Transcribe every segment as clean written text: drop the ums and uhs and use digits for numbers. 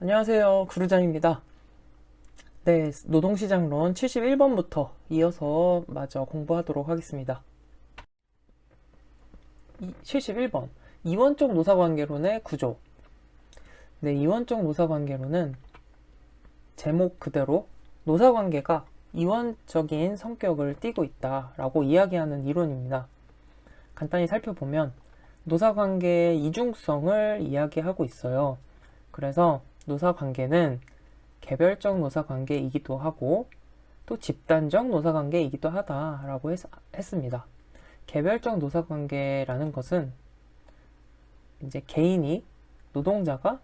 안녕하세요. 구루장입니다. 네, 노동시장론 71번부터 이어서 마저 공부하도록 하겠습니다. 71번. 이원적 노사관계론의 구조. 네, 이원적 노사관계론은 제목 그대로 노사관계가 이원적인 성격을 띠고 있다라고 이야기하는 이론입니다. 간단히 살펴보면 노사관계의 이중성을 이야기하고 있어요. 그래서 노사관계는 개별적 노사관계이기도 하고 또 집단적 노사관계이기도 하다라고 했습니다. 개별적 노사관계라는 것은 이제 개인이 노동자가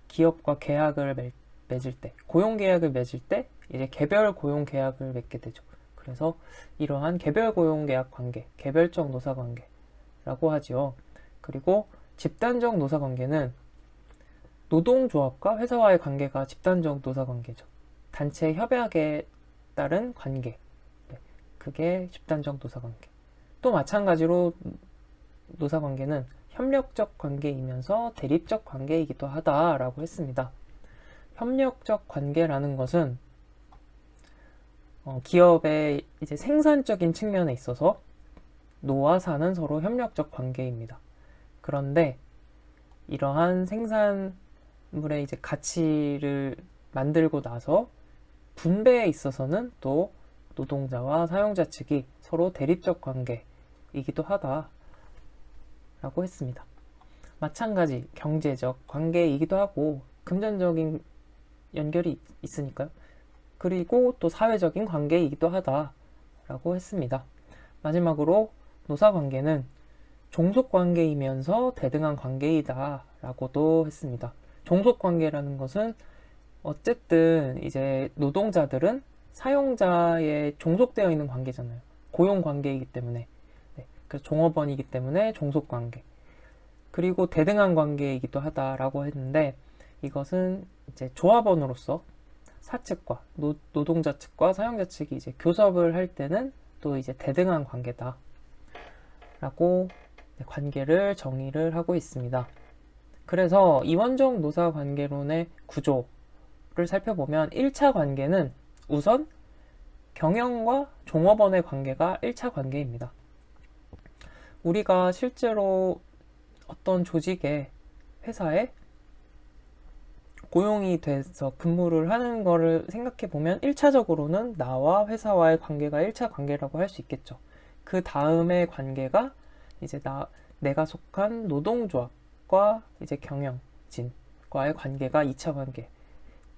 기업과 계약을 맺을 때, 고용계약을 맺을 때 이제 개별 고용계약을 맺게 되죠. 그래서 이러한 개별 고용계약 관계, 개별적 노사관계라고 하지요. 그리고 집단적 노사관계는 노동조합과 회사와의 관계가 집단적 노사관계죠. 단체 협약에 따른 관계. 네, 그게 집단적 노사관계. 또 마찬가지로 노사관계는 협력적 관계이면서 대립적 관계이기도 하다라고 했습니다. 협력적 관계라는 것은 기업의 이제 생산적인 측면에 있어서 노와 사는 서로 협력적 관계입니다. 그런데 이러한 생산물의 이제 가치를 만들고 나서 분배에 있어서는 또 노동자와 사용자 측이 서로 대립적 관계이기도 하다라고 했습니다. 마찬가지 경제적 관계이기도 하고 금전적인 연결이 있으니까요. 그리고 또 사회적인 관계이기도 하다라고 했습니다. 마지막으로 노사관계는 종속관계이면서 대등한 관계이다 라고도 했습니다. 종속관계라는 것은 어쨌든 이제 노동자들은 사용자에 종속되어 있는 관계잖아요. 고용관계이기 때문에. 네, 그래서 종업원이기 때문에 종속관계. 그리고 대등한 관계이기도 하다라고 했는데 이것은 이제 조합원으로서 사측과 노동자 측과 사용자 측이 이제 교섭을 할 때는 또 이제 대등한 관계다 라고 관계를 정의를 하고 있습니다. 그래서 이원적 노사관계론의 구조를 살펴보면 1차 관계는 우선 경영과 종업원의 관계가 1차 관계입니다. 우리가 실제로 어떤 조직에 회사에 고용이 돼서 근무를 하는 거를 생각해 보면 1차적으로는 나와 회사와의 관계가 1차 관계라고 할 수 있겠죠. 그 다음의 관계가 이제 내가 속한 노동조합과 이제 경영진과의 관계가 2차 관계.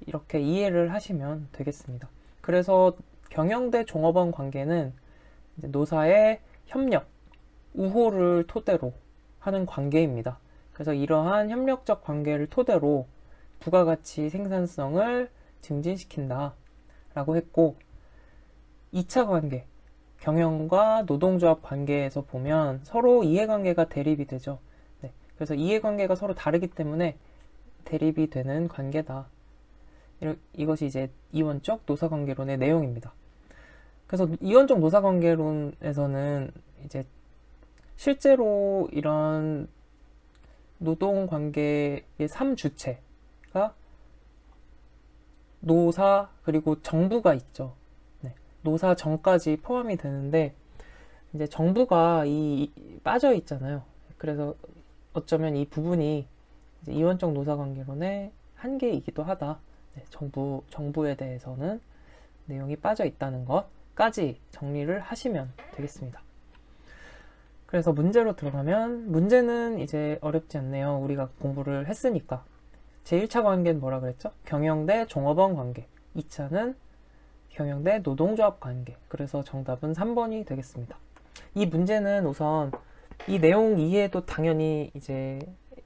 이렇게 이해를 하시면 되겠습니다. 그래서 경영 대 종업원 관계는 이제 노사의 협력, 우호를 토대로 하는 관계입니다. 그래서 이러한 협력적 관계를 토대로 부가가치 생산성을 증진시킨다 라고 했고 2차 관계, 경영과 노동조합 관계에서 보면 서로 이해관계가 대립이 되죠. 네, 그래서 이해관계가 서로 다르기 때문에 대립이 되는 관계다. 이것이 이제 이원적 노사관계론의 내용입니다. 그래서 이원적 노사관계론에서는 이제 실제로 이런 노동관계의 3주체가 노사 그리고 정부가 있죠. 네, 노사 정까지 포함이 되는데 이제 정부가 빠져 있잖아요. 그래서 어쩌면 이 부분이 이제 이원적 노사관계론의 한계이기도 하다. 네, 정부에 대해서는 내용이 빠져 있다는 것까지 정리를 하시면 되겠습니다. 그래서 문제로 들어가면 문제는 이제 어렵지 않네요. 우리가 공부를 했으니까. 제1차 관계는 뭐라 그랬죠? 경영 대 종업원 관계. 2차는 경영 대 노동조합 관계. 그래서 정답은 3번이 되겠습니다. 이 문제는 우선 이 내용 이해도 당연히 이제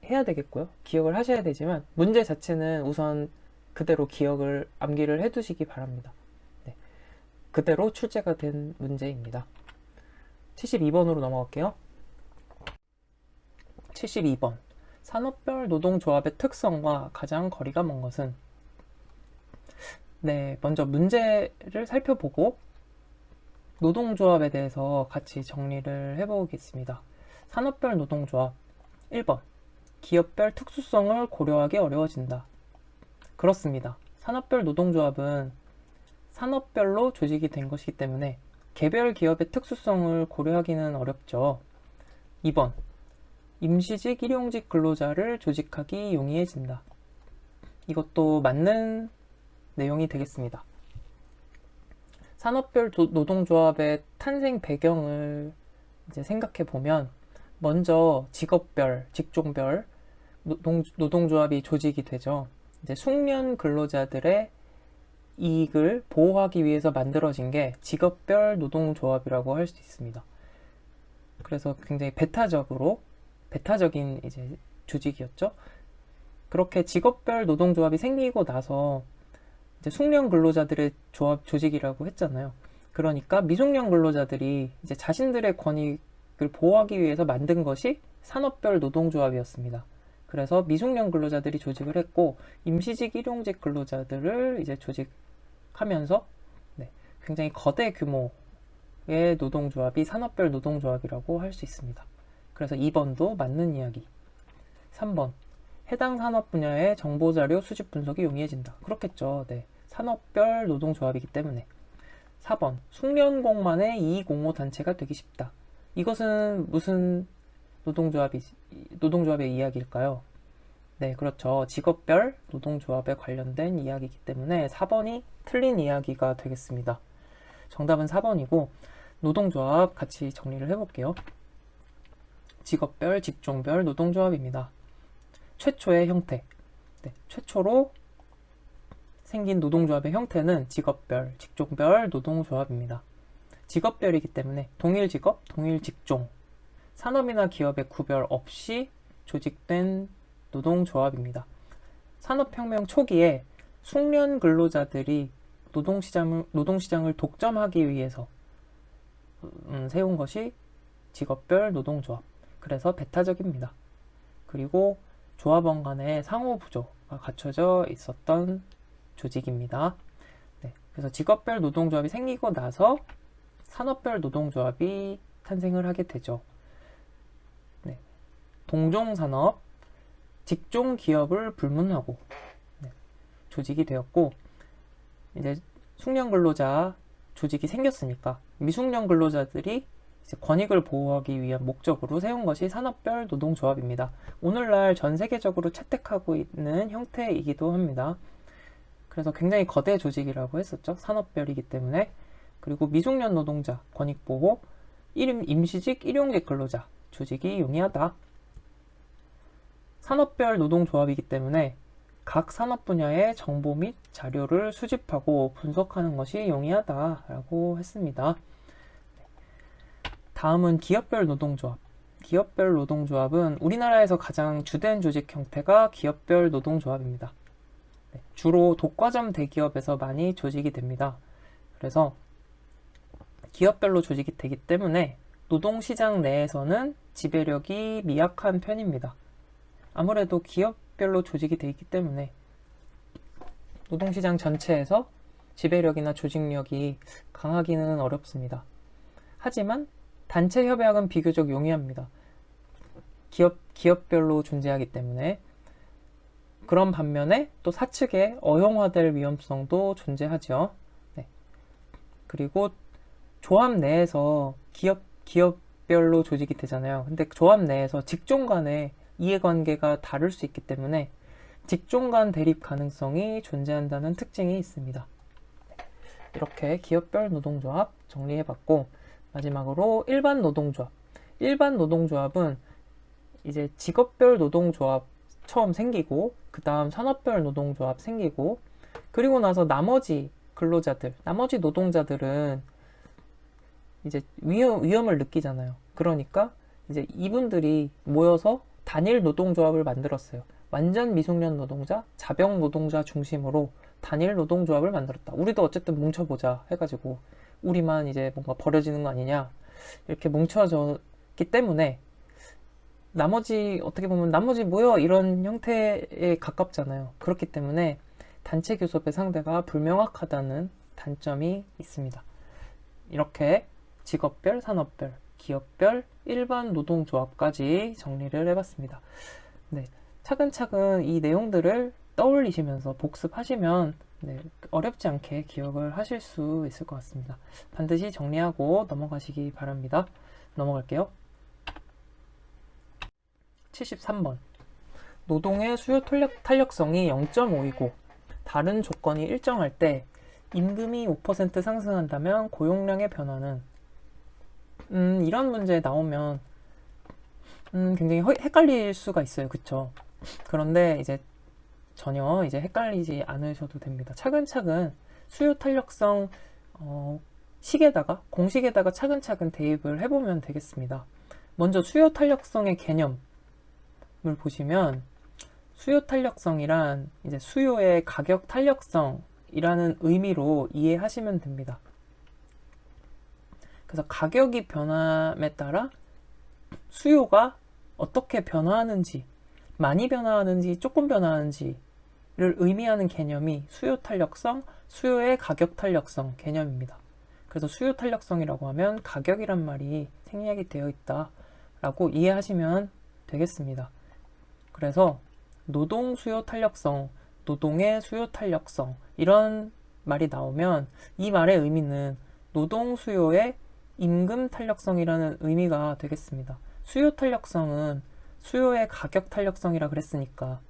해야 되겠고요. 기억을 하셔야 되지만 문제 자체는 우선 그대로 기억을 암기를 해두시기 바랍니다. 네, 그대로 출제가 된 문제입니다. 72번으로 넘어갈게요. 72번. 산업별 노동조합의 특성과 가장 거리가 먼 것은? 네, 먼저 문제를 살펴보고 노동조합에 대해서 같이 정리를 해보겠습니다. 산업별 노동조합. 1번. 기업별 특수성을 고려하기 어려워진다. 그렇습니다. 산업별 노동조합은 산업별로 조직이 된 것이기 때문에 개별 기업의 특수성을 고려하기는 어렵죠. 2번, 임시직, 일용직 근로자를 조직하기 용이해진다. 이것도 맞는 내용이 되겠습니다. 산업별 노동조합의 탄생 배경을 이제 생각해 보면 먼저 직업별, 직종별 노동조합이 조직이 되죠. 이제 숙련 근로자들의 이익을 보호하기 위해서 만들어진 게 직업별 노동조합이라고 할 수 있습니다. 그래서 굉장히 배타적인 이제 조직이었죠. 그렇게 직업별 노동조합이 생기고 나서 이제 숙련 근로자들의 조직이라고 했잖아요. 그러니까 미숙련 근로자들이 이제 자신들의 권익을 보호하기 위해서 만든 것이 산업별 노동조합이었습니다. 그래서 미숙련 근로자들이 조직을 했고 임시직, 일용직 근로자들을 이제 조직하면서 굉장히 거대 규모의 노동조합이 산업별 노동조합이라고 할 수 있습니다. 그래서 2번도 맞는 이야기. 3번, 해당 산업 분야의 정보자료 수집 분석이 용이해진다. 그렇겠죠. 네. 산업별 노동조합이기 때문에. 4번, 숙련공만의 이익옹호 단체가 되기 쉽다. 이것은 무슨 노동조합의 이야기일까요? 네, 그렇죠. 직업별 노동조합에 관련된 이야기이기 때문에 4번이 틀린 이야기가 되겠습니다. 정답은 4번이고 노동조합 같이 정리를 해볼게요. 직업별, 직종별 노동조합입니다. 최초의 형태, 최초로 생긴 노동조합의 형태는 직업별, 직종별 노동조합입니다. 직업별이기 때문에 동일 직업, 동일 직종, 산업이나 기업의 구별 없이 조직된 노동조합입니다. 산업혁명 초기에 숙련 근로자들이 노동시장을 독점하기 위해서 세운 것이 직업별 노동조합. 그래서 배타적입니다. 그리고 조합원 간의 상호 부조가 갖춰져 있었던 조직입니다. 네, 그래서 직업별 노동조합이 생기고 나서 산업별 노동조합이 탄생을 하게 되죠. 네, 동종산업, 직종 기업을 불문하고 조직이 되었고 이제 숙련 근로자 조직이 생겼으니까 미숙련 근로자들이 이제 권익을 보호하기 위한 목적으로 세운 것이 산업별 노동조합입니다. 오늘날 전 세계적으로 채택하고 있는 형태이기도 합니다. 그래서 굉장히 거대 조직이라고 했었죠. 산업별이기 때문에. 그리고 미숙련 노동자 권익 보호, 임시직, 일용직 근로자 조직이 용이하다. 산업별 노동조합이기 때문에 각 산업 분야의 정보 및 자료를 수집하고 분석하는 것이 용이하다라고 했습니다. 다음은 기업별 노동조합. 기업별 노동조합은 우리나라에서 가장 주된 조직 형태가 기업별 노동조합입니다. 주로 독과점 대기업에서 많이 조직이 됩니다. 그래서 기업별로 조직이 되기 때문에 노동시장 내에서는 지배력이 미약한 편입니다. 아무래도 기업별로 조직이 되어 있기 때문에 노동시장 전체에서 지배력이나 조직력이 강하기는 어렵습니다. 하지만 단체 협약은 비교적 용이합니다. 기업별로 존재하기 때문에. 그런 반면에 또 사측에 어용화될 위험성도 존재하죠. 네. 그리고 조합 내에서 기업별로 조직이 되잖아요. 근데 조합 내에서 직종 간의 이해관계가 다를 수 있기 때문에 직종 간 대립 가능성이 존재한다는 특징이 있습니다. 이렇게 기업별 노동조합 정리해봤고 마지막으로 일반 노동조합. 일반 노동조합은 이제 직업별 노동조합 처음 생기고 그 다음 산업별 노동조합 생기고 그리고 나서 나머지 근로자들, 나머지 노동자들은 이제 위험을 느끼잖아요. 그러니까 이제 이분들이 모여서 단일 노동조합을 만들었어요. 완전 미숙련 노동자, 자병 노동자 중심으로 단일 노동조합을 만들었다. 우리도 어쨌든 뭉쳐보자 해가지고 우리만 이제 뭔가 버려지는 거 아니냐 이렇게 뭉쳐졌기 때문에 어떻게 보면 나머지 모여 이런 형태에 가깝잖아요. 그렇기 때문에 단체 교섭의 상대가 불명확하다는 단점이 있습니다. 이렇게 직업별, 산업별, 기업별, 일반 노동조합까지 정리를 해봤습니다. 네, 차근차근 이 내용들을 떠올리시면서 복습하시면 네, 어렵지 않게 기억을 하실 수 있을 것 같습니다. 반드시 정리하고 넘어가시기 바랍니다. 넘어갈게요. 73번. 노동의 수요 탄력성이 0.5이고 다른 조건이 일정할 때 임금이 5% 상승한다면 고용량의 변화는 이런 문제 나오면 굉장히 헷갈릴 수가 있어요. 그쵸? 그런데 이제 전혀 이제 헷갈리지 않으셔도 됩니다. 차근차근 수요 탄력성 공식에다가 차근차근 대입을 해보면 되겠습니다. 먼저 수요 탄력성의 개념을 보시면 수요 탄력성이란 이제 수요의 가격 탄력성이라는 의미로 이해하시면 됩니다. 그래서 가격이 변함에 따라 수요가 어떻게 변화하는지, 많이 변화하는지, 조금 변화하는지를 의미하는 개념이 수요 탄력성, 수요의 가격 탄력성 개념입니다. 그래서 수요 탄력성이라고 하면 가격이란 말이 생략이 되어 있다라고 이해하시면 되겠습니다. 그래서 노동 수요 탄력성, 노동의 수요 탄력성 이런 말이 나오면 이 말의 의미는 노동 수요의 임금 탄력성이라는 의미가 되겠습니다. 수요 탄력성은 수요의 가격 탄력성이라 그랬으니까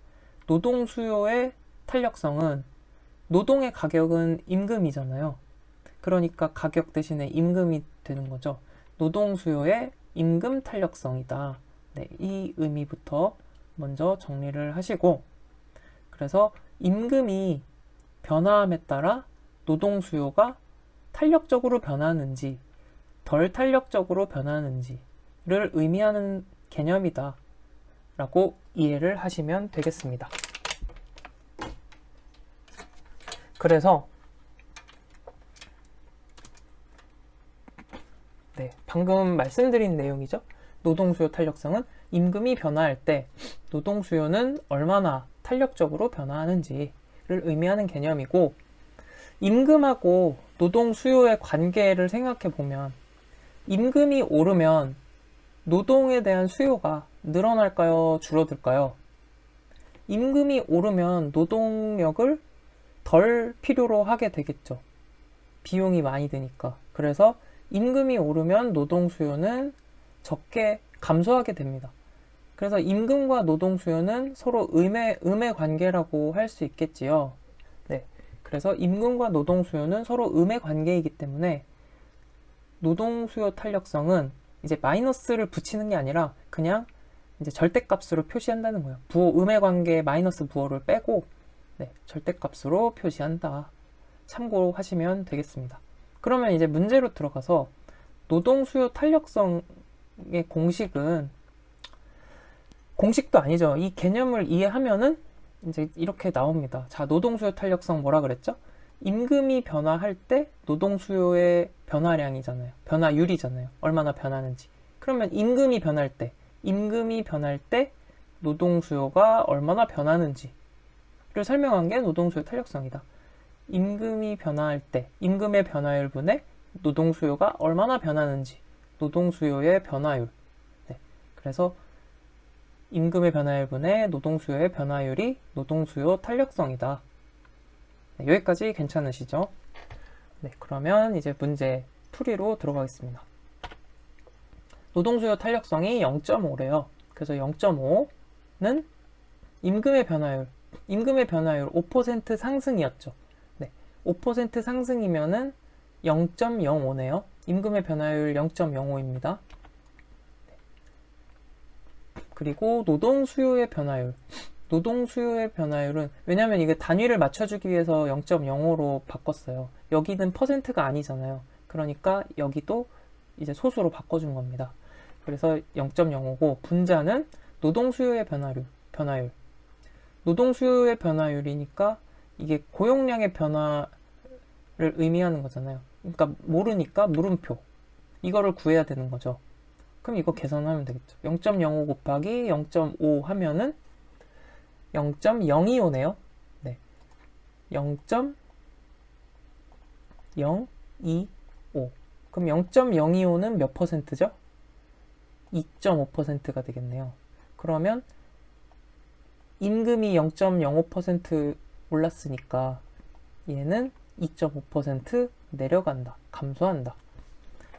노동 수요의 탄력성은 노동의 가격은 임금이잖아요. 그러니까 가격 대신에 임금이 되는 거죠. 노동 수요의 임금 탄력성이다. 네, 이 의미부터 먼저 정리를 하시고 그래서 임금이 변화함에 따라 노동 수요가 탄력적으로 변하는지 덜 탄력적으로 변하는지를 의미하는 개념이다 라고 이해를 하시면 되겠습니다. 그래서 네, 방금 말씀드린 내용이죠. 노동수요 탄력성은 임금이 변화할 때 노동수요는 얼마나 탄력적으로 변화하는지를 의미하는 개념이고 임금하고 노동수요의 관계를 생각해 보면 임금이 오르면 노동에 대한 수요가 늘어날까요? 줄어들까요? 임금이 오르면 노동력을 덜 필요로 하게 되겠죠. 비용이 많이 드니까. 그래서 임금이 오르면 노동 수요는 적게 감소하게 됩니다. 그래서 임금과 노동 수요는 서로 음의 관계라고 할 수 있겠지요. 네. 그래서 임금과 노동 수요는 서로 음의 관계이기 때문에 노동 수요 탄력성은 이제 마이너스를 붙이는 게 아니라 그냥 이제 절대값으로 표시한다는 거예요. 음의 관계에 마이너스 부호를 빼고 네, 절대값으로 표시한다. 참고하시면 되겠습니다. 그러면 이제 문제로 들어가서 노동 수요 탄력성의 공식도 아니죠. 이 개념을 이해하면은 이제 이렇게 나옵니다. 자, 노동 수요 탄력성 뭐라 그랬죠? 임금이 변화할 때 노동 수요의 변화량이잖아요. 변화율이잖아요. 얼마나 변하는지. 그러면 임금이 변할 때 노동 수요가 얼마나 변하는지를 설명한 게 노동 수요 탄력성이다. 임금이 변화할 때 임금의 변화율분의 노동 수요가 얼마나 변하는지 노동 수요의 변화율. 네. 그래서 임금의 변화율분의 노동 수요의 변화율이 노동 수요 탄력성이다. 네, 여기까지 괜찮으시죠? 네, 그러면 이제 문제 풀이로 들어가겠습니다. 노동 수요 탄력성이 0.5래요. 그래서 0.5는 임금의 변화율 5% 상승이었죠. 네, 5% 상승이면은 0.05네요. 임금의 변화율 0.05입니다. 그리고 노동 수요의 변화율은 왜냐하면 이게 단위를 맞춰주기 위해서 0.05로 바꿨어요. 여기는 퍼센트가 아니잖아요. 그러니까 여기도 이제 소수로 바꿔준 겁니다. 그래서 0.05고 분자는 노동 수요의 변화율. 노동 수요의 변화율이니까 이게 고용량의 변화를 의미하는 거잖아요. 그러니까 모르니까 물음표. 이거를 구해야 되는 거죠. 그럼 이거 계산하면 되겠죠. 0.05 곱하기 0.5 하면은 0.025네요. 네. 0.025. 그럼 0.025는 몇 퍼센트죠? 2.5%가 되겠네요. 그러면 임금이 0.05% 올랐으니까 얘는 2.5% 내려간다. 감소한다.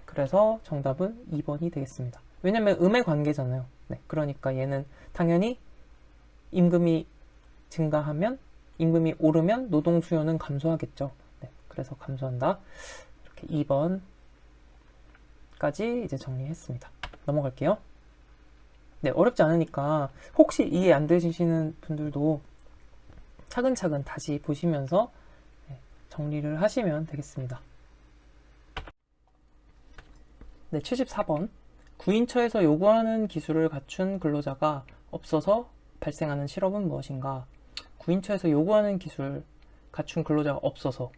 그래서 정답은 2번이 되겠습니다. 왜냐면 음의 관계잖아요. 네, 그러니까 얘는 당연히 임금이 증가하면, 임금이 오르면 노동 수요는 감소하겠죠. 네, 그래서 감소한다. 이렇게 2번까지 이제 정리했습니다. 넘어갈게요. 네, 어렵지 않으니까 혹시 이해 안 되시는 분들도 차근차근 다시 보시면서 정리를 하시면 되겠습니다. 네, 74번. 구인처에서 요구하는 기술을 갖춘 근로자가 없어서 발생하는 실업은 무엇인가? 구인처에서 요구하는 기술 갖춘 근로자가 없어서.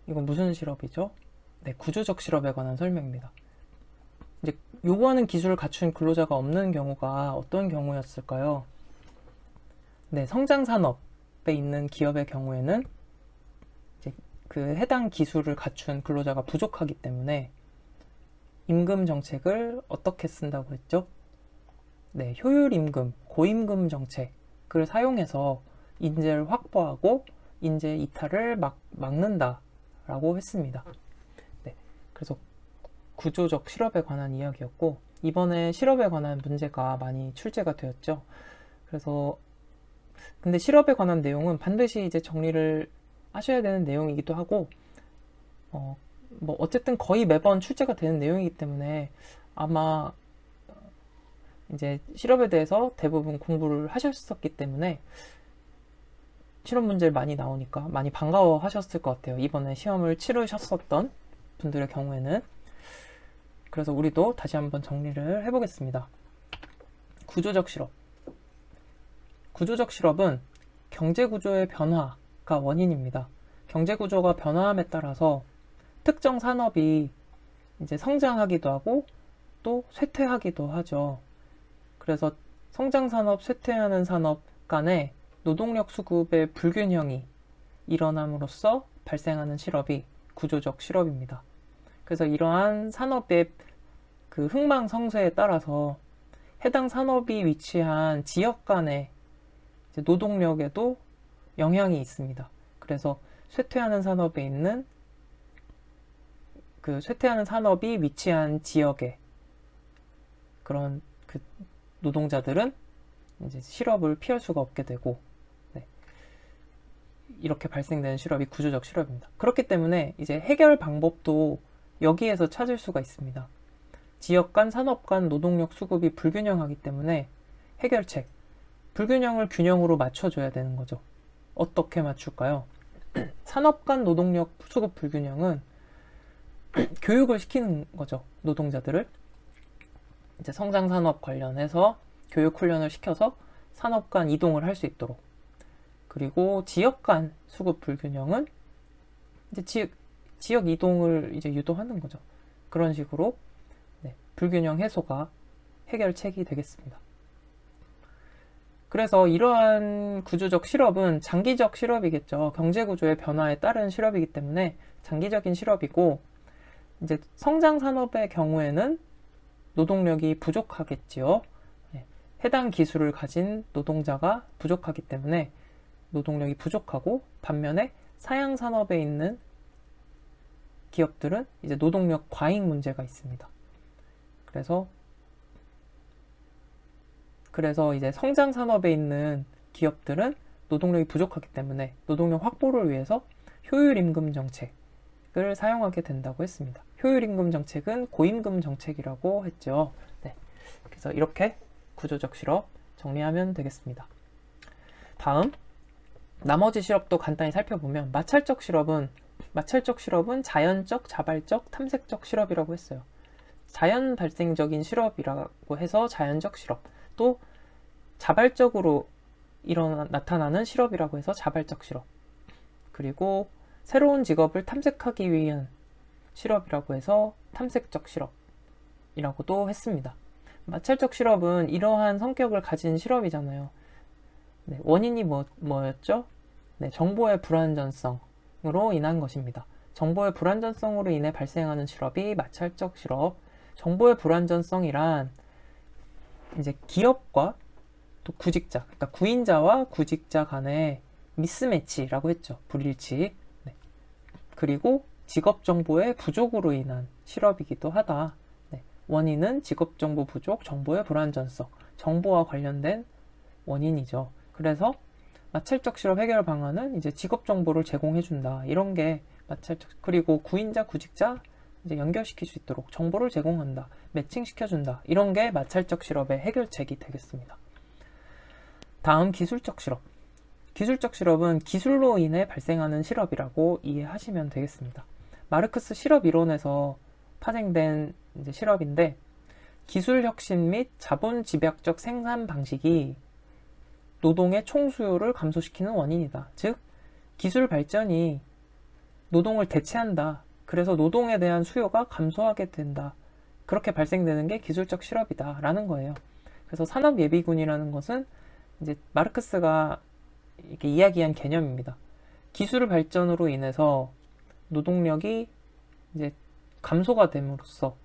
이건 무슨 실업이죠? 네, 구조적 실업에 관한 설명입니다. 이제 요구하는 기술을 갖춘 근로자가 없는 경우가 어떤 경우였을까요? 네, 성장산업에 있는 기업의 경우에는 이제 그 해당 기술을 갖춘 근로자가 부족하기 때문에 임금 정책을 어떻게 쓴다고 했죠? 네, 효율임금, 고임금 정책을 사용해서 인재를 확보하고 인재 이탈을 막는다라고 했습니다. 네, 그래서 구조적 실업에 관한 이야기였고, 이번에 실업에 관한 문제가 많이 출제가 되었죠. 그래서 근데 실업에 관한 내용은 반드시 이제 정리를 하셔야 되는 내용이기도 하고, 뭐 어쨌든 거의 매번 출제가 되는 내용이기 때문에 아마 이제 실업에 대해서 대부분 공부를 하셨었기 때문에 실업 문제를 많이 나오니까 많이 반가워 하셨을 것 같아요. 이번에 시험을 치르셨었던 분들의 경우에는. 그래서 우리도 다시 한번 정리를 해보겠습니다. 구조적 실업. 구조적 실업은 경제구조의 변화가 원인입니다. 경제구조가 변화함에 따라서 특정 산업이 이제 성장하기도 하고 또 쇠퇴하기도 하죠. 그래서 성장산업, 쇠퇴하는 산업 간에 노동력 수급의 불균형이 일어남으로써 발생하는 실업이 구조적 실업입니다. 그래서 이러한 산업의 그 흥망성쇠에 따라서 해당 산업이 위치한 지역 간의 노동력에도 영향이 있습니다. 그래서 쇠퇴하는 산업에 있는 그 쇠퇴하는 산업이 위치한 지역의 그런 그 노동자들은 이제 실업을 피할 수가 없게 되고, 네, 이렇게 발생되는 실업이 구조적 실업입니다. 그렇기 때문에 이제 해결 방법도 여기에서 찾을 수가 있습니다. 지역 간, 산업 간 노동력 수급이 불균형하기 때문에 해결책, 불균형을 균형으로 맞춰줘야 되는 거죠. 어떻게 맞출까요? 산업 간 노동력 수급 불균형은 교육을 시키는 거죠. 노동자들을 이제 성장산업 관련해서 교육 훈련을 시켜서 산업 간 이동을 할 수 있도록. 그리고 지역 간 수급 불균형은 이제 지역 이동을 이제 유도하는 거죠. 그런 식으로 네, 불균형 해소가 해결책이 되겠습니다. 그래서 이러한 구조적 실업은 장기적 실업이겠죠. 경제구조의 변화에 따른 실업이기 때문에 장기적인 실업이고, 이제 성장 산업의 경우에는 노동력이 부족하겠지요. 네, 해당 기술을 가진 노동자가 부족하기 때문에 노동력이 부족하고, 반면에 사양 산업에 있는 기업들은 이제 노동력 과잉 문제가 있습니다. 그래서 이제 성장 산업에 있는 기업들은 노동력이 부족하기 때문에 노동력 확보를 위해서 효율 임금 정책을 사용하게 된다고 했습니다. 효율 임금 정책은 고임금 정책이라고 했죠. 네. 그래서 이렇게 구조적 실업 정리하면 되겠습니다. 다음 나머지 실업도 간단히 살펴보면 마찰적 실업은 자연적, 자발적, 탐색적 실업이라고 했어요. 자연 발생적인 실업이라고 해서 자연적 실업, 또 자발적으로 나타나는 실업이라고 해서 자발적 실업, 그리고 새로운 직업을 탐색하기 위한 실업이라고 해서 탐색적 실업이라고도 했습니다. 마찰적 실업은 이러한 성격을 가진 실업이잖아요. 네, 원인이 뭐였죠? 네, 정보의 불완전성으로 인한 것입니다. 정보의 불완전성으로 인해 발생하는 실업이 마찰적 실업. 정보의 불완전성이란 이제 기업과 또 구직자, 그러니까 구인자와 구직자 간의 미스매치라고 했죠. 불일치. 네. 그리고 직업 정보의 부족으로 인한 실업이기도 하다. 네. 원인은 직업 정보 부족, 정보의 불완전성, 정보와 관련된 원인이죠. 그래서 마찰적 실업 해결 방안은 이제 직업 정보를 제공해준다. 이런 게 마찰적, 그리고 구인자, 구직자 이제 연결시킬 수 있도록 정보를 제공한다. 매칭시켜준다. 이런 게 마찰적 실업의 해결책이 되겠습니다. 다음 기술적 실업. 기술적 실업은 기술로 인해 발생하는 실업이라고 이해하시면 되겠습니다. 마르크스 실업 이론에서 파생된 이제 실업인데, 기술 혁신 및 자본 집약적 생산 방식이 노동의 총수요를 감소시키는 원인이다. 즉, 기술 발전이 노동을 대체한다. 그래서 노동에 대한 수요가 감소하게 된다. 그렇게 발생되는 게 기술적 실업이다. 라는 거예요. 그래서 산업예비군이라는 것은 이제 마르크스가 이렇게 이야기한 개념입니다. 기술 발전으로 인해서 노동력이 이제 감소가 됨으로써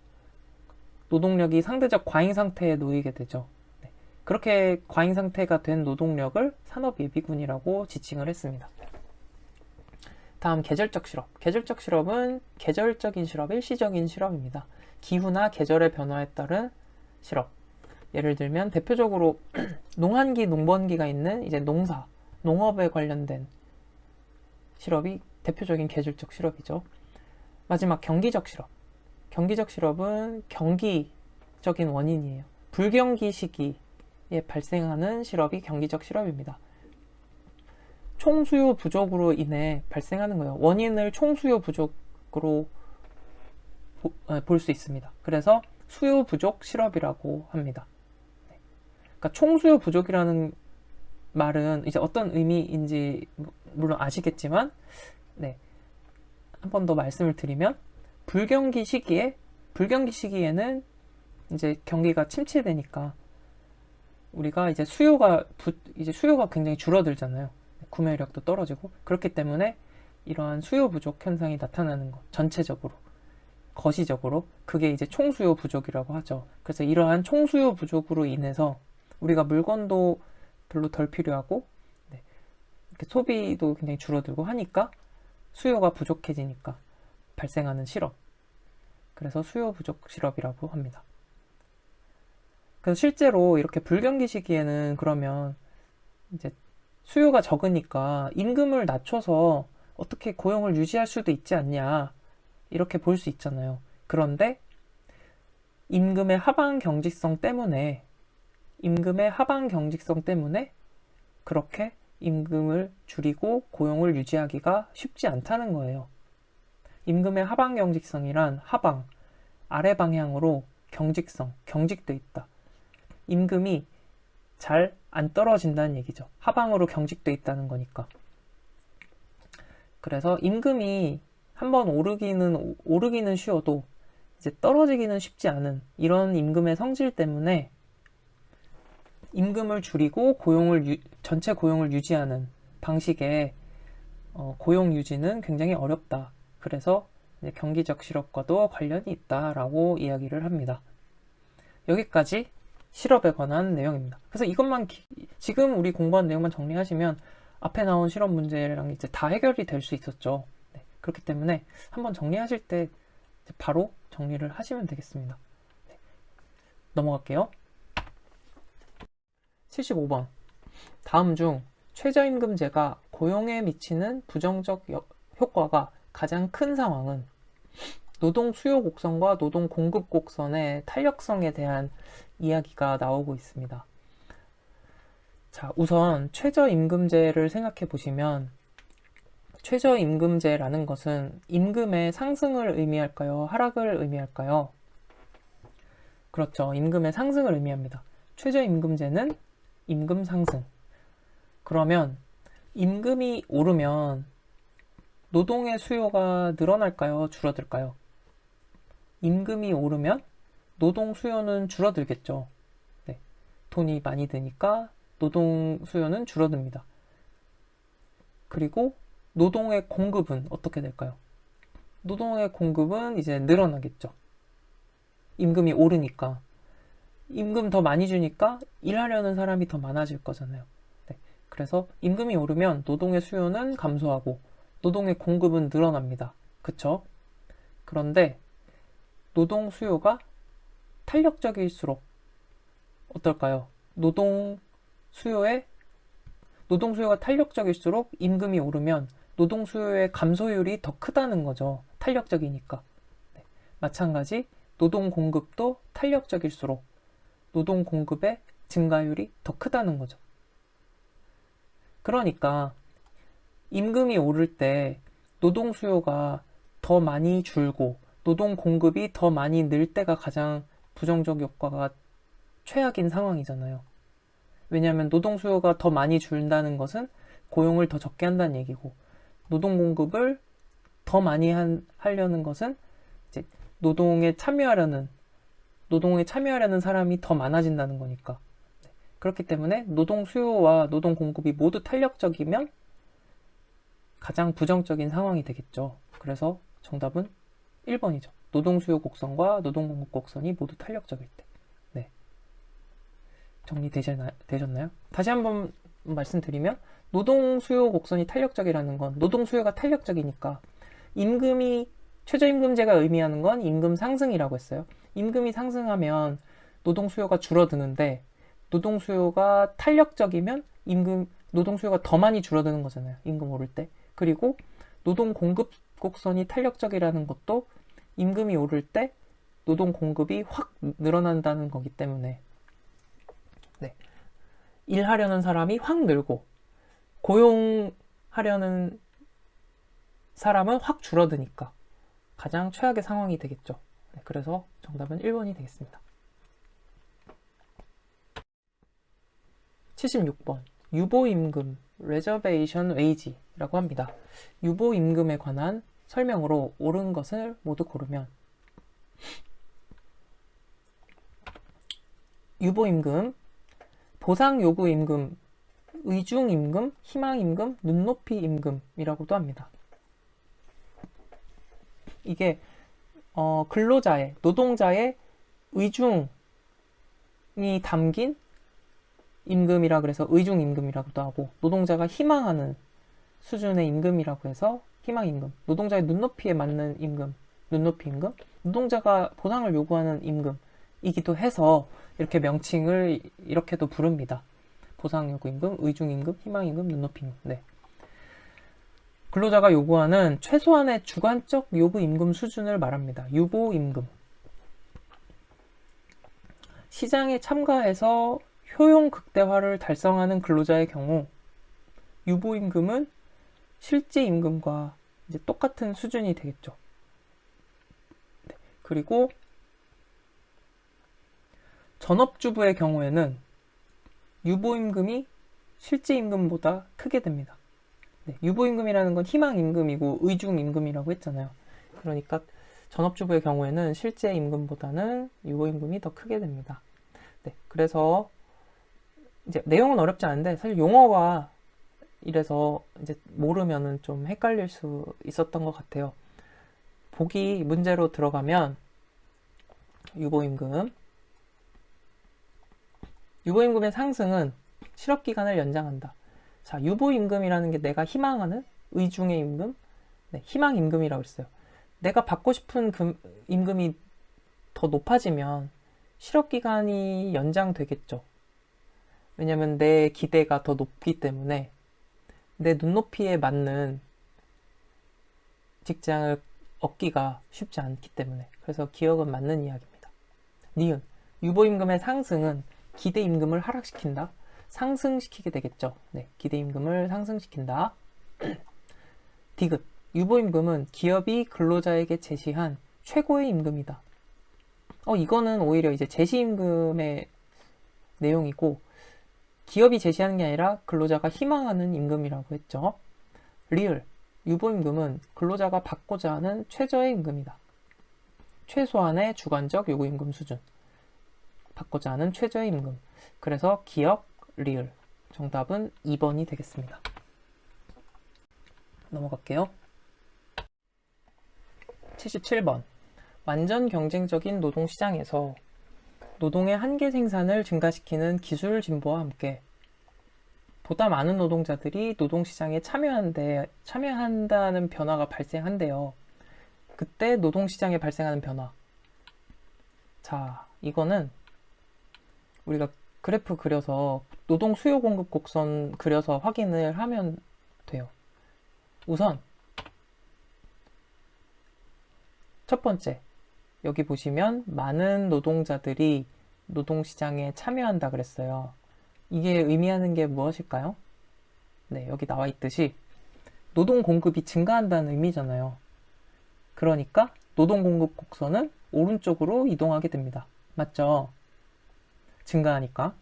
노동력이 상대적 과잉 상태에 놓이게 되죠. 네. 그렇게 과잉 상태가 된 노동력을 산업예비군이라고 지칭을 했습니다. 다음 계절적 실업. 계절적 실업은 계절적인 실업, 일시적인 실업입니다. 기후나 계절의 변화에 따른 실업. 예를 들면 대표적으로 농한기, 농번기가 있는 이제 농사, 농업에 관련된 실업이 대표적인 계절적 실업이죠. 마지막 경기적 실업. 경기적 실업은 경기적인 원인이에요. 불경기 시기에 발생하는 실업이 경기적 실업입니다. 총수요 부족으로 인해 발생하는 거예요. 원인을 총수요 부족으로 볼 수 있습니다. 그래서 수요 부족 실업이라고 합니다. 그러니까 총수요 부족이라는 말은 이제 어떤 의미인지 물론 아시겠지만, 네, 한 번 더 말씀을 드리면, 불경기 시기에는 이제 경기가 침체되니까 우리가 이제 수요가 굉장히 줄어들잖아요. 구매력도 떨어지고. 그렇기 때문에 이러한 수요 부족 현상이 나타나는 것, 전체적으로, 거시적으로, 그게 이제 총수요 부족이라고 하죠. 그래서 이러한 총수요 부족으로 인해서 우리가 물건도 별로 덜 필요하고, 네, 이렇게 소비도 굉장히 줄어들고 하니까 수요가 부족해지니까 발생하는 실업. 그래서 수요 부족 실업이라고 합니다. 그래서 실제로 이렇게 불경기 시기에는 그러면 이제 수요가 적으니까 임금을 낮춰서 어떻게 고용을 유지할 수도 있지 않냐, 이렇게 볼 수 있잖아요. 그런데 임금의 하방 경직성 때문에 그렇게 임금을 줄이고 고용을 유지하기가 쉽지 않다는 거예요. 임금의 하방 경직성이란 하방, 아래 방향으로 경직돼 있다. 임금이 잘 안 떨어진다는 얘기죠. 하방으로 경직돼 있다는 거니까. 그래서 임금이 한번 오르기는 쉬워도 이제 떨어지기는 쉽지 않은 이런 임금의 성질 때문에 임금을 줄이고 전체 고용을 유지하는 방식의 고용 유지는 굉장히 어렵다. 그래서 이제 경기적 실업과도 관련이 있다라고 이야기를 합니다. 여기까지 실업에 관한 내용입니다. 그래서 이것만 지금 우리 공부한 내용만 정리하시면 앞에 나온 실업 문제랑 이제 다 해결이 될 수 있었죠. 네, 그렇기 때문에 한번 정리하실 때 바로 정리를 하시면 되겠습니다. 네, 넘어갈게요. 75번. 다음 중 최저임금제가 고용에 미치는 부정적 효과가 가장 큰 상황은 노동 수요 곡선과 노동 공급 곡선의 탄력성에 대한 이야기가 나오고 있습니다. 자, 우선 최저임금제를 생각해 보시면, 최저임금제라는 것은 임금의 상승을 의미할까요? 하락을 의미할까요? 그렇죠. 임금의 상승을 의미합니다. 최저임금제는 임금 상승. 그러면 임금이 오르면 노동의 수요가 늘어날까요? 줄어들까요? 임금이 오르면 노동 수요는 줄어들겠죠. 네. 돈이 많이 드니까 노동 수요는 줄어듭니다. 그리고 노동의 공급은 어떻게 될까요? 노동의 공급은 이제 늘어나겠죠. 임금이 오르니까. 임금 더 많이 주니까 일하려는 사람이 더 많아질 거잖아요. 네. 그래서 임금이 오르면 노동의 수요는 감소하고 노동의 공급은 늘어납니다. 그쵸? 그런데 노동 수요가 탄력적일수록 어떨까요? 노동 수요가 탄력적일수록 임금이 오르면 노동 수요의 감소율이 더 크다는 거죠. 탄력적이니까. 네. 마찬가지 노동 공급도 탄력적일수록 노동 공급의 증가율이 더 크다는 거죠. 그러니까 임금이 오를 때 노동 수요가 더 많이 줄고 노동 공급이 더 많이 늘 때가 가장 부정적 효과가 최악인 상황이잖아요. 왜냐하면 노동 수요가 더 많이 줄다는 것은 고용을 더 적게 한다는 얘기고, 노동 공급을 더 많이 하려는 것은 이제 노동에 참여하려는 사람이 더 많아진다는 거니까. 그렇기 때문에 노동 수요와 노동 공급이 모두 탄력적이면 가장 부정적인 상황이 되겠죠. 그래서 정답은 1번이죠. 노동 수요 곡선과 노동 공급 곡선이 모두 탄력적일 때. 네. 정리되셨나요? 다시 한번 말씀드리면 노동 수요 곡선이 탄력적이라는 건 노동 수요가 탄력적이니까 최저임금제가 의미하는 건 임금 상승이라고 했어요. 임금이 상승하면 노동 수요가 줄어드는데 노동 수요가 탄력적이면 노동 수요가 더 많이 줄어드는 거잖아요. 임금 오를 때. 그리고 노동 공급 곡선이 탄력적이라는 것도 임금이 오를 때 노동 공급이 확 늘어난다는 거기 때문에 네. 일하려는 사람이 확 늘고 고용하려는 사람은 확 줄어드니까 가장 최악의 상황이 되겠죠. 네, 그래서 정답은 1번이 되겠습니다. 76번 유보임금 Reservation Wage라고 합니다. 유보임금에 관한 설명으로 옳은 것을 모두 고르면 유보임금, 보상요구임금, 의중임금, 희망임금, 눈높이임금이라고도 합니다. 이게 노동자의 의중이 담긴 임금이라 그래서 의중임금이라고도 하고, 노동자가 희망하는 수준의 임금이라고 해서 희망임금, 노동자의 눈높이에 맞는 임금, 눈높이임금, 노동자가 보상을 요구하는 임금이기도 해서 이렇게 명칭을 이렇게도 부릅니다. 보상요구임금, 의중임금, 희망임금, 눈높이임금. 네. 근로자가 요구하는 최소한의 주관적 요구임금 수준을 말합니다. 유보임금. 시장에 참가해서 효용 극대화를 달성하는 근로자의 경우 유보임금은 실제 임금과 이제 똑같은 수준이 되겠죠. 네. 그리고 전업주부의 경우에는 유보임금이 실제 임금보다 크게 됩니다. 네. 유보임금이라는 건 희망임금이고 의중임금이라고 했잖아요. 그러니까 전업주부의 경우에는 실제 임금보다는 유보임금이 더 크게 됩니다. 네. 그래서 이제 내용은 어렵지 않은데 사실 용어가 이래서 이제 모르면은 좀 헷갈릴 수 있었던 것 같아요. 보기 문제로 들어가면 유보임금의 상승은 실업기간을 연장한다. 자, 유보임금이라는 게 내가 희망하는 의중의 임금, 네, 희망임금이라고 했어요. 내가 받고 싶은 임금이 더 높아지면 실업기간이 연장되겠죠. 왜냐면 내 기대가 더 높기 때문에 내 눈높이에 맞는 직장을 얻기가 쉽지 않기 때문에. 그래서 기억은 맞는 이야기입니다. 니은, 유보임금의 상승은 기대임금을 하락시킨다. 상승시키게 되겠죠. 네, 기대임금을 상승시킨다. 디귿, 유보임금은 기업이 근로자에게 제시한 최고의 임금이다. 이거는 오히려 이제 제시임금의 내용이고 기업이 제시하는 게 아니라 근로자가 희망하는 임금이라고 했죠. 리을, 유보임금은 근로자가 받고자 하는 최저의 임금이다. 최소한의 주관적 요구임금 수준. 받고자 하는 최저의 임금. 그래서 기억, 리을. 정답은 2번이 되겠습니다. 넘어갈게요. 77번. 완전 경쟁적인 노동시장에서 노동의 한계 생산을 증가시키는 기술 진보와 함께 보다 많은 노동자들이 노동시장에 참여한다는 변화가 발생한대요. 그때 노동시장에 발생하는 변화. 자, 이거는 우리가 그래프 그려서 노동 수요 공급 곡선 그려서 확인을 하면 돼요. 우선 첫 번째, 여기 보시면 많은 노동자들이 노동시장에 참여한다 그랬어요. 이게 의미하는 게 무엇일까요? 네, 여기 나와 있듯이 노동 공급이 증가한다는 의미잖아요. 그러니까 노동 공급 곡선은 오른쪽으로 이동하게 됩니다. 맞죠? 증가하니까.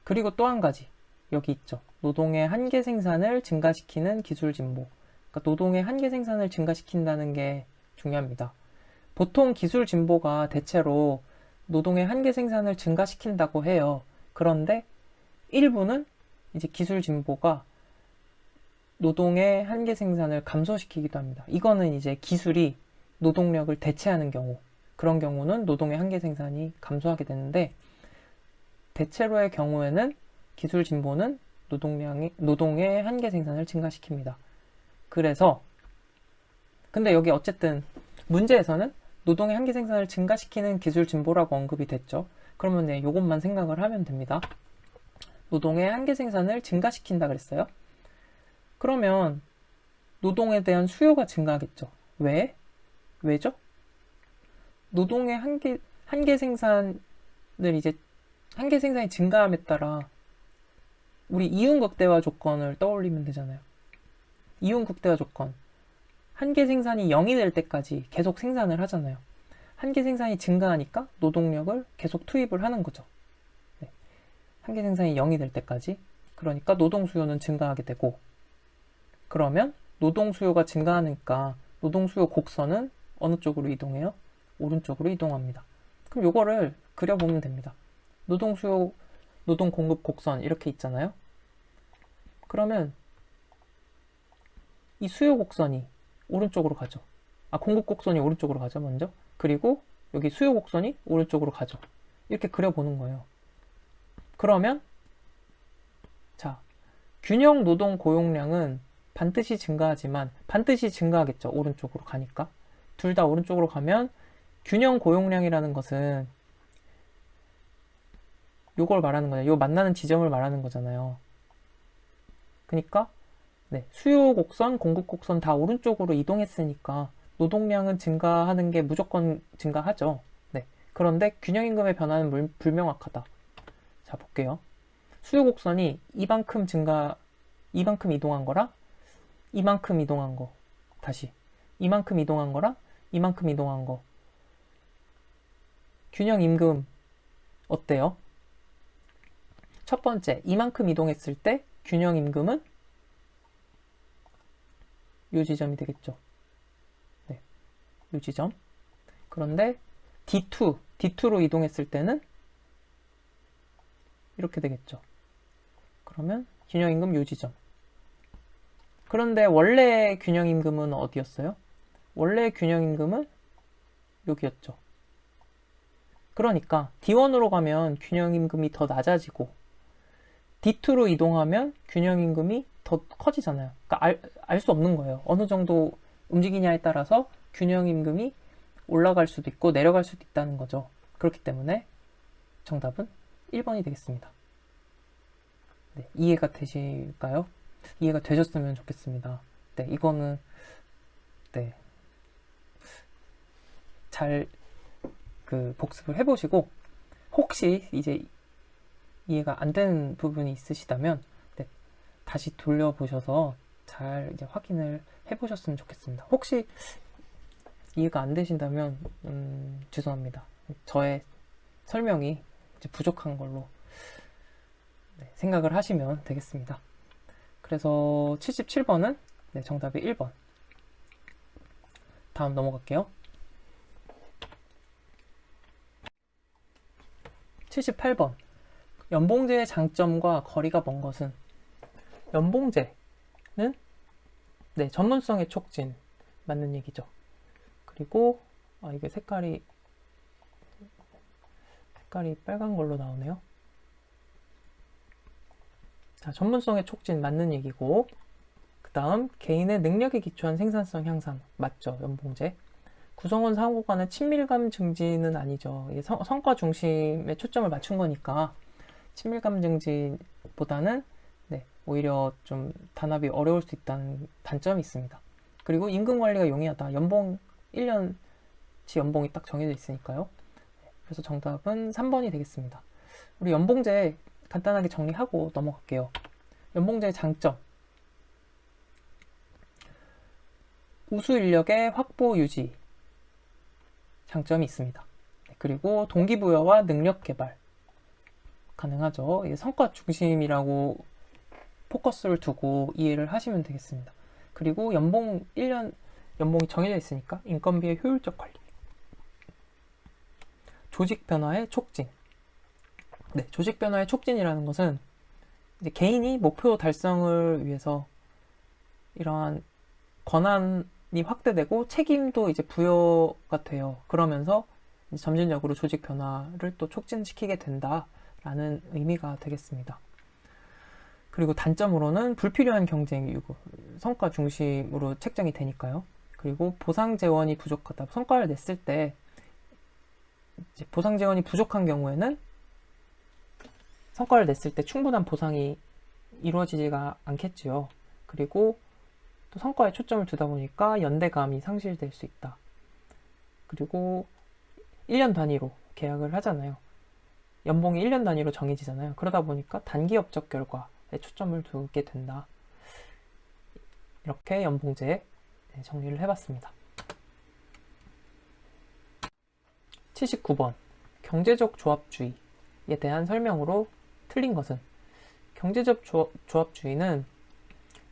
그리고 또 한 가지, 여기 있죠. 노동의 한계 생산을 증가시키는 기술 진보. 그러니까 노동의 한계 생산을 증가시킨다는 게 중요합니다. 보통 기술 진보가 대체로 노동의 한계 생산을 증가시킨다고 해요. 그런데 일부는 이제 기술 진보가 노동의 한계 생산을 감소시키기도 합니다. 이거는 이제 기술이 노동력을 대체하는 경우, 그런 경우는 노동의 한계 생산이 감소하게 되는데, 대체로의 경우에는 기술 진보는 노동의 한계 생산을 증가시킵니다. 그래서 근데 여기 어쨌든 문제에서는 노동의 한계 생산을 증가시키는 기술 진보라고 언급이 됐죠. 그러면 네, 이것만 생각을 하면 됩니다. 노동의 한계 생산을 증가시킨다 그랬어요. 그러면 노동에 대한 수요가 증가하겠죠. 왜죠? 노동의 한계 생산을 이제 한계 생산이 증가함에 따라 우리 이윤 극대화 조건을 떠올리면 되잖아요. 이윤 극대화 조건. 한계 생산이 0이 될 때까지 계속 생산을 하잖아요. 한계 생산이 증가하니까 노동력을 계속 투입을 하는 거죠. 네. 한계 생산이 0이 될 때까지. 그러니까 노동 수요는 증가하게 되고, 그러면 노동 수요가 증가하니까 노동 수요 곡선은 어느 쪽으로 이동해요? 오른쪽으로 이동합니다. 그럼 요거를 그려보면 됩니다. 노동 수요, 노동 공급 곡선 이렇게 있잖아요. 그러면 이 수요 곡선이 오른쪽으로 가죠. 공급 곡선이 오른쪽으로 가죠, 먼저. 그리고 여기 수요 곡선이 오른쪽으로 가죠. 이렇게 그려보는 거예요. 그러면 자, 균형 노동 고용량은 반드시 증가하지만 반드시 증가하겠죠. 오른쪽으로 가니까. 둘 다 오른쪽으로 가면 균형 고용량이라는 것은 요걸 말하는 거잖아요. 요 만나는 지점을 말하는 거잖아요. 그러니까 네, 수요 곡선, 공급 곡선 다 오른쪽으로 이동했으니까 노동량은 증가하는 게 무조건 증가하죠. 네. 그런데 균형임금의 변화는 불명확하다. 자, 볼게요. 수요 곡선이 이만큼 이동한 거랑 이만큼 이동한 거. 다시. 이만큼 이동한 거랑 이만큼 이동한 거. 균형임금 어때요? 첫 번째, 이만큼 이동했을 때 균형임금은 요 지점이 되겠죠. 네, 요 지점. 그런데 D2로 이동했을 때는 이렇게 되겠죠. 그러면 균형임금 요 지점. 그런데 원래 균형임금은 어디였어요? 원래 균형임금은 여기였죠. 그러니까 D1으로 가면 균형임금이 더 낮아지고 D2로 이동하면 균형임금이 더 커지잖아요. 그러니까 알 수 없는 거예요. 어느 정도 움직이냐에 따라서 균형임금이 올라갈 수도 있고 내려갈 수도 있다는 거죠. 그렇기 때문에 정답은 1번이 되겠습니다. 네, 이해가 되실까요? 이해가 되셨으면 좋겠습니다. 네, 이거는 네, 잘 복습을 해보시고 혹시 이제 이해가 안 되는 부분이 있으시다면 네, 다시 돌려보셔서 잘 이제 확인을 해보셨으면 좋겠습니다. 혹시 이해가 안 되신다면 죄송합니다. 저의 설명이 이제 부족한 걸로 네, 생각을 하시면 되겠습니다. 그래서 77번은 네, 정답이 1번. 다음 넘어갈게요. 78번. 연봉제의 장점과 거리가 먼 것은? 연봉제는 네, 전문성의 촉진, 맞는 얘기죠. 그리고 이게 색깔이 색깔이 빨간 걸로 나오네요. 자, 전문성의 촉진 맞는 얘기고, 그 다음 개인의 능력에 기초한 생산성 향상 맞죠, 연봉제. 구성원 상호 간의 친밀감 증진은 아니죠. 성과 중심에 초점을 맞춘 거니까 친밀감 증진보다는 오히려 좀 단합이 어려울 수 있다는 단점이 있습니다. 그리고 임금 관리가 용이하다. 연봉 1년치 연봉이 딱 정해져 있으니까요. 그래서 정답은 3번이 되겠습니다. 우리 연봉제 간단하게 정리하고 넘어갈게요. 연봉제의 장점. 우수 인력의 확보 유지 장점이 있습니다. 그리고 동기부여와 능력 개발 가능하죠. 성과 중심이라고 포커스를 두고 이해를 하시면 되겠습니다. 그리고 연봉 1년 연봉이 정해져 있으니까 인건비의 효율적 관리. 조직 변화의 촉진. 네, 조직 변화의 촉진이라는 것은 이제 개인이 목표 달성을 위해서 이러한 권한이 확대되고 책임도 이제 부여가 돼요. 그러면서 이제 점진적으로 조직 변화를 또 촉진시키게 된다라는 의미가 되겠습니다. 그리고 단점으로는 불필요한 경쟁 요구, 성과 중심으로 책정이 되니까요. 그리고 보상 재원이 부족하다. 성과를 냈을 때 이제 보상 재원이 부족한 경우에는 성과를 냈을 때 충분한 보상이 이루어지지가 않겠지요. 그리고 또 성과에 초점을 두다 보니까 연대감이 상실될 수 있다. 그리고 1년 단위로 계약을 하잖아요. 연봉이 1년 단위로 정해지잖아요. 그러다 보니까 단기 업적 결과에 초점을 두게 된다. 이렇게 연봉제 정리를 해봤습니다. 79번 경제적 조합주의에 대한 설명으로 틀린 것은? 경제적 조합주의는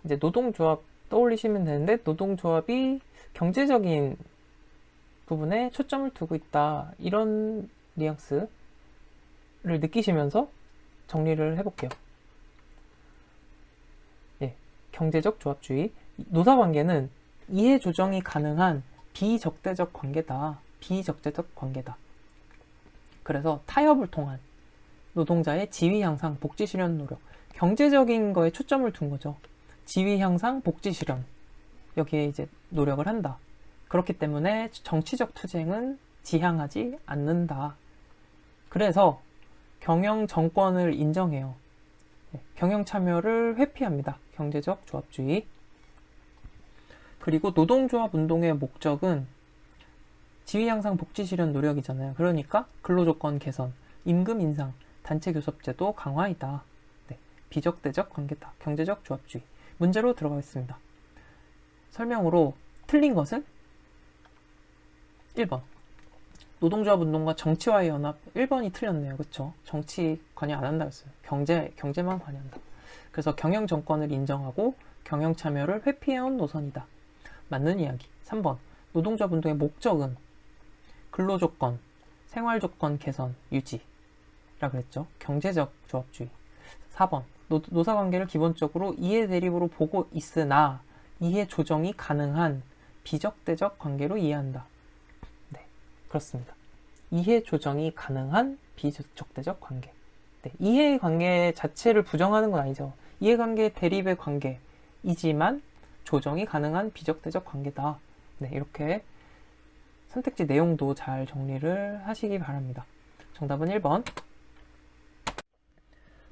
이제 노동조합 떠올리시면 되는데, 노동조합이 경제적인 부분에 초점을 두고 있다, 이런 뉘앙스를 느끼시면서 정리를 해볼게요. 경제적 조합주의, 노사관계는 이해 조정이 가능한 비적대적 관계다. 비적대적 관계다. 그래서 타협을 통한 노동자의 지위 향상, 복지 실현 노력, 경제적인 거에 초점을 둔 거죠. 지위 향상, 복지 실현, 여기에 이제 노력을 한다. 그렇기 때문에 정치적 투쟁은 지향하지 않는다. 그래서 경영 정권을 인정해요. 경영 참여를 회피합니다. 경제적 조합주의. 그리고 노동조합 운동의 목적은 지위 향상, 복지 실현 노력이잖아요. 그러니까 근로조건 개선, 임금 인상, 단체 교섭제도 강화이다. 비적대적 관계다. 경제적 조합주의. 문제로 들어가겠습니다. 설명으로 틀린 것은 1번. 노동조합 운동과 정치와의 연합. 1번이 틀렸네요. 그쵸? 정치 관여 안 한다고 했어요. 경제만 관여한다. 그래서 경영 정권을 인정하고 경영 참여를 회피해온 노선이다. 맞는 이야기. 3번. 노동조합 운동의 목적은 근로조건, 생활조건 개선, 유지라 그랬죠. 경제적 조합주의. 4번. 노사관계를 기본적으로 이해 대립으로 보고 있으나 이해 조정이 가능한 비적대적 관계로 이해한다. 네, 그렇습니다. 이해 조정이 가능한 비적대적 관계. 이해 관계 자체를 부정하는 건 아니죠. 이해관계 대립의 관계이지만 조정이 가능한 비적대적 관계다. 이렇게 선택지 내용도 잘 정리를 하시기 바랍니다. 정답은 1번.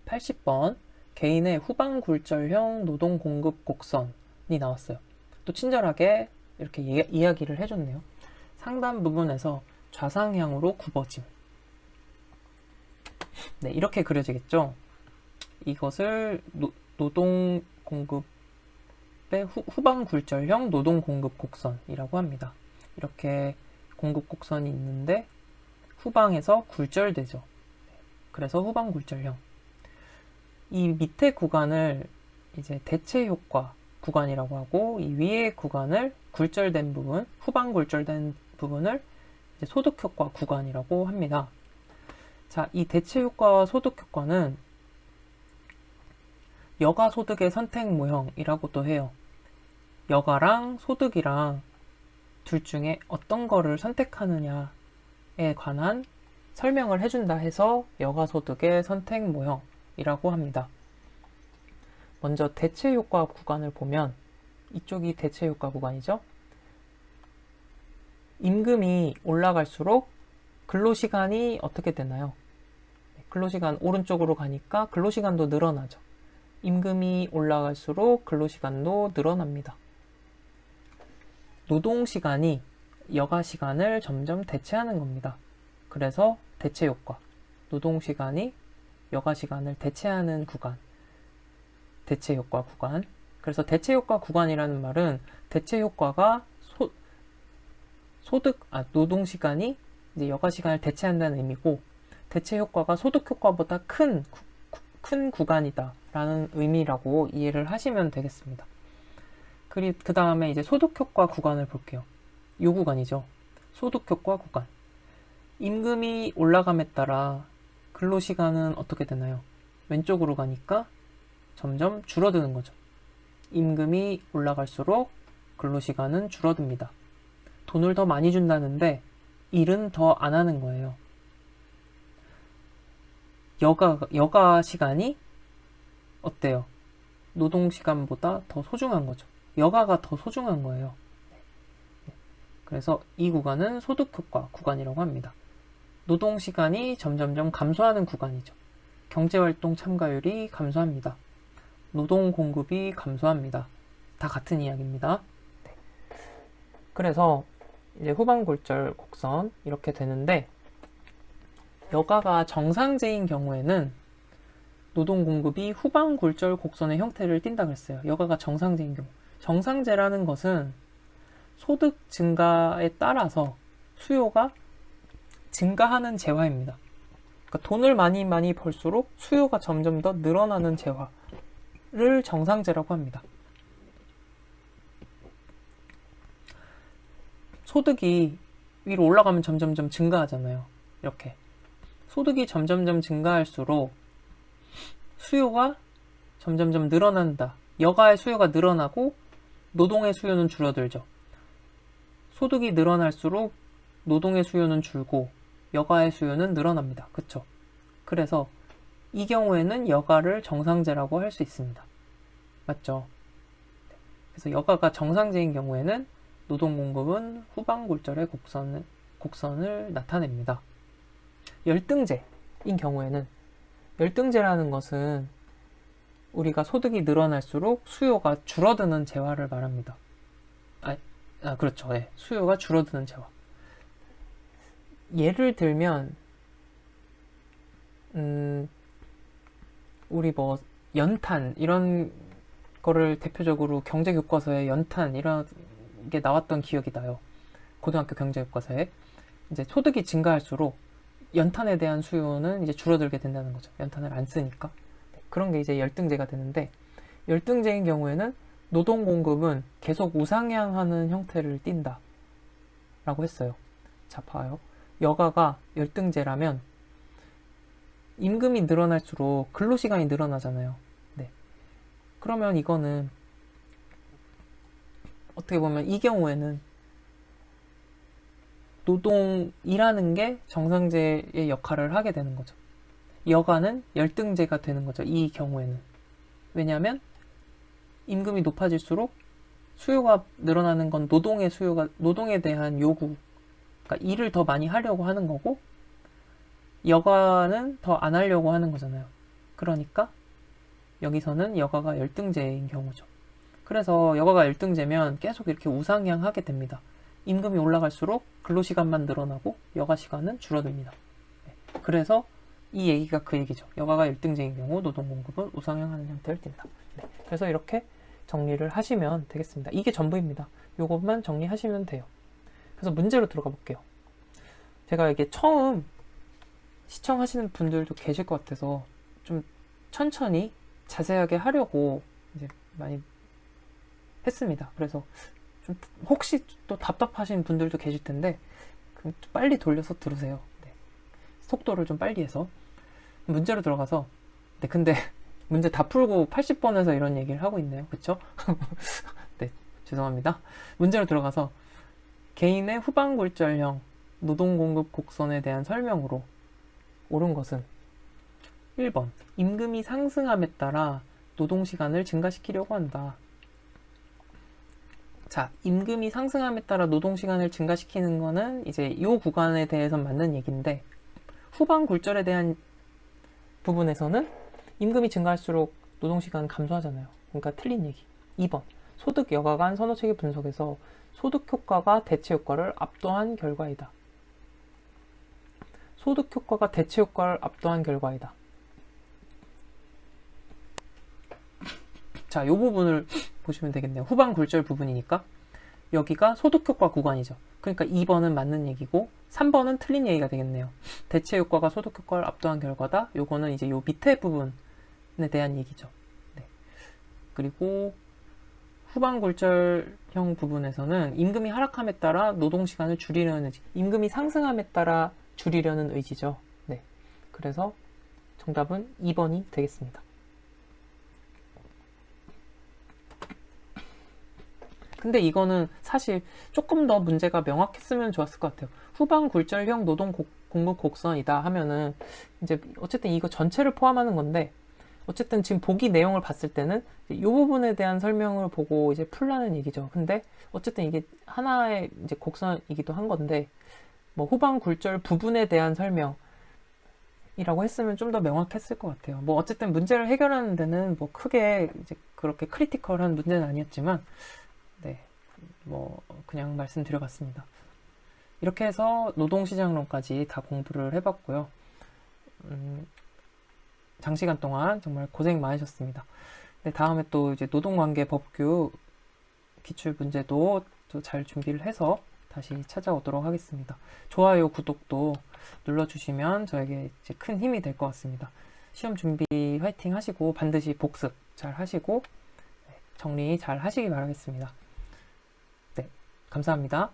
80번. 개인의 후방굴절형 노동 공급 곡선이 나왔어요. 또 친절하게 이렇게 이야기를 해줬네요. 상단 부분에서 좌상향으로 굽어짐. 이렇게 그려지겠죠. 이것을 노동 공급의 후방굴절형 노동 공급 곡선이라고 합니다. 이렇게 공급 곡선이 있는데 후방에서 굴절되죠. 그래서 후방굴절형. 이 밑에 구간을 이제 대체 효과 구간이라고 하고, 이 위에 구간을 굴절된 부분, 후방 굴절된 부분을 이제 소득 효과 구간이라고 합니다. 자, 이 대체 효과와 소득 효과는 여가 소득의 선택 모형이라고도 해요. 여가랑 소득이랑 둘 중에 어떤 거를 선택하느냐에 관한 설명을 해준다 해서 여가소득의 선택 모형이라고 합니다. 먼저 대체 효과 구간을 보면 이쪽이 대체 효과 구간이죠. 임금이 올라갈수록 근로시간이 어떻게 되나요? 근로시간 오른쪽으로 가니까 근로시간도 늘어나죠. 임금이 올라갈수록 근로시간도 늘어납니다. 노동시간이 여가시간을 점점 대체하는 겁니다. 그래서 대체 효과, 노동시간이 여가시간을 대체하는 구간, 대체 효과 구간. 그래서 대체 효과 구간이라는 말은 대체 효과가 노동시간이 이제 여가시간을 대체한다는 의미고, 대체 효과가 소득 효과보다 큰 구간이다 라는 의미라고 이해를 하시면 되겠습니다. 그 다음에 이제 소득 효과 구간을 볼게요. 이 구간이죠. 소득 효과 구간. 임금이 올라감에 따라 근로시간은 어떻게 되나요? 왼쪽으로 가니까 점점 줄어드는 거죠. 임금이 올라갈수록 근로시간은 줄어듭니다. 돈을 더 많이 준다는데 일은 더 안 하는 거예요. 여가 시간이 어때요? 노동시간보다 더 소중한 거죠. 여가가 더 소중한 거예요. 그래서 이 구간은 소득효과 구간이라고 합니다. 노동시간이 점점점 감소하는 구간이죠. 경제활동 참가율이 감소합니다. 노동 공급이 감소합니다. 다 같은 이야기입니다. 그래서 이제 후반골절 곡선 이렇게 되는데, 여가가 정상제인 경우에는 노동 공급이 후반골절 곡선의 형태를 띈다 그랬어요. 여가가 정상제인 경우. 정상제라는 것은 소득 증가에 따라서 수요가 증가하는 재화입니다. 그러니까 돈을 많이 벌수록 수요가 점점 더 늘어나는 재화를 정상제라고 합니다. 소득이 위로 올라가면 점점점 증가하잖아요. 이렇게 소득이 점점점 증가할수록 수요가 점점점 늘어난다. 여가의 수요가 늘어나고 노동의 수요는 줄어들죠. 소득이 늘어날수록 노동의 수요는 줄고 여가의 수요는 늘어납니다. 그쵸? 그래서 이 경우에는 여가를 정상제라고 할 수 있습니다. 맞죠? 그래서 여가가 정상제인 경우에는 노동 공급은 후반골절의 곡선을 나타냅니다. 열등제인 경우에는, 열등제라는 것은 우리가 소득이 늘어날수록 수요가 줄어드는 재화를 말합니다. 그렇죠. 네. 수요가 줄어드는 재화. 예를 들면 우리 뭐 연탄 이런 거를 대표적으로 경제 교과서에 연탄 이런 게 나왔던 기억이 나요. 고등학교 경제 교과서에 이제 소득이 증가할수록 연탄에 대한 수요는 이제 줄어들게 된다는 거죠. 연탄을 안 쓰니까. 그런 게 이제 열등제가 되는데, 열등제인 경우에는 노동 공급은 계속 우상향하는 형태를 띈다 라고 했어요. 자, 봐요. 여가가 열등제라면 임금이 늘어날수록 근로시간이 늘어나잖아요. 네. 그러면 이거는 어떻게 보면 이 경우에는 일하는 게 정상제의 역할을 하게 되는 거죠. 여가는 열등제가 되는 거죠. 이 경우에는. 왜냐하면 임금이 높아질수록 수요가 늘어나는 건 노동에 대한 요구, 그러니까 일을 더 많이 하려고 하는 거고, 여가는 더 안 하려고 하는 거잖아요. 그러니까 여기서는 여가가 열등제인 경우죠. 그래서 여가가 열등제면 계속 이렇게 우상향하게 됩니다. 임금이 올라갈수록 근로시간만 늘어나고 여가시간은 줄어듭니다. 그래서 이 얘기가 그 얘기죠. 여가가 열등제인 경우 노동공급은 우상향하는 형태를 띈다. 그래서 이렇게 정리를 하시면 되겠습니다. 이게 전부입니다. 이것만 정리하시면 돼요. 그래서 문제로 들어가 볼게요. 제가 이게 처음 시청하시는 분들도 계실 것 같아서 좀 천천히 자세하게 하려고 이제 많이 했습니다. 그래서 좀 혹시 또 답답하신 분들도 계실 텐데 좀 빨리 돌려서 들으세요. 네. 속도를 좀 빨리 해서 문제로 들어가서, 네, 근데 문제 다 풀고 80번에서 이런 얘기를 하고 있네요. 그쵸? 네, 죄송합니다. 문제로 들어가서 개인의 후반골절형 노동공급 곡선에 대한 설명으로 옳은 것은 1번. 임금이 상승함에 따라 노동시간을 증가시키려고 한다. 자, 임금이 상승함에 따라 노동시간을 증가시키는 거는 이제 이 구간에 대해서는 맞는 얘기인데, 후반 굴절에 대한 부분에서는 임금이 증가할수록 노동시간은 감소하잖아요. 그러니까 틀린 얘기. 2번. 소득 여가 간 선호체계 분석에서 소득 효과가 대체 효과를 압도한 결과이다. 소득 효과가 대체 효과를 압도한 결과이다. 자, 이 부분을 보시면 되겠네요. 후반 굴절 부분이니까 여기가 소득 효과 구간이죠. 그러니까 2번은 맞는 얘기고 3번은 틀린 얘기가 되겠네요. 대체 효과가 소득 효과를 압도한 결과다. 요거는 이제 요 밑에 부분에 대한 얘기죠. 네. 그리고 후반 굴절형 부분에서는 임금이 하락함에 따라 노동시간을 줄이려는 의지, 임금이 상승함에 따라 줄이려는 의지죠. 네. 그래서 정답은 2번이 되겠습니다. 근데 이거는 사실 조금 더 문제가 명확했으면 좋았을 것 같아요. 후반 굴절형 노동 공급 곡선이다 하면은 이제 어쨌든 이거 전체를 포함하는 건데, 어쨌든 지금 보기 내용을 봤을 때는 이 부분에 대한 설명을 보고 이제 풀라는 얘기죠. 근데 어쨌든 이게 하나의 이제 곡선이기도 한 건데, 뭐 후반 굴절 부분에 대한 설명이라고 했으면 좀 더 명확했을 것 같아요. 뭐 어쨌든 문제를 해결하는 데는 뭐 크게 이제 그렇게 크리티컬한 문제는 아니었지만, 네, 뭐 그냥 말씀드려봤습니다. 이렇게 해서 노동시장론까지 다 공부를 해봤고요. 장시간 동안 정말 고생 많으셨습니다. 네, 다음에 또 이제 노동관계법규 기출 문제도 또 잘 준비를 해서 다시 찾아오도록 하겠습니다. 좋아요, 구독도 눌러주시면 저에게 이제 큰 힘이 될 것 같습니다. 시험 준비 화이팅 하시고 반드시 복습 잘 하시고 정리 잘 하시기 바라겠습니다. 네, 감사합니다.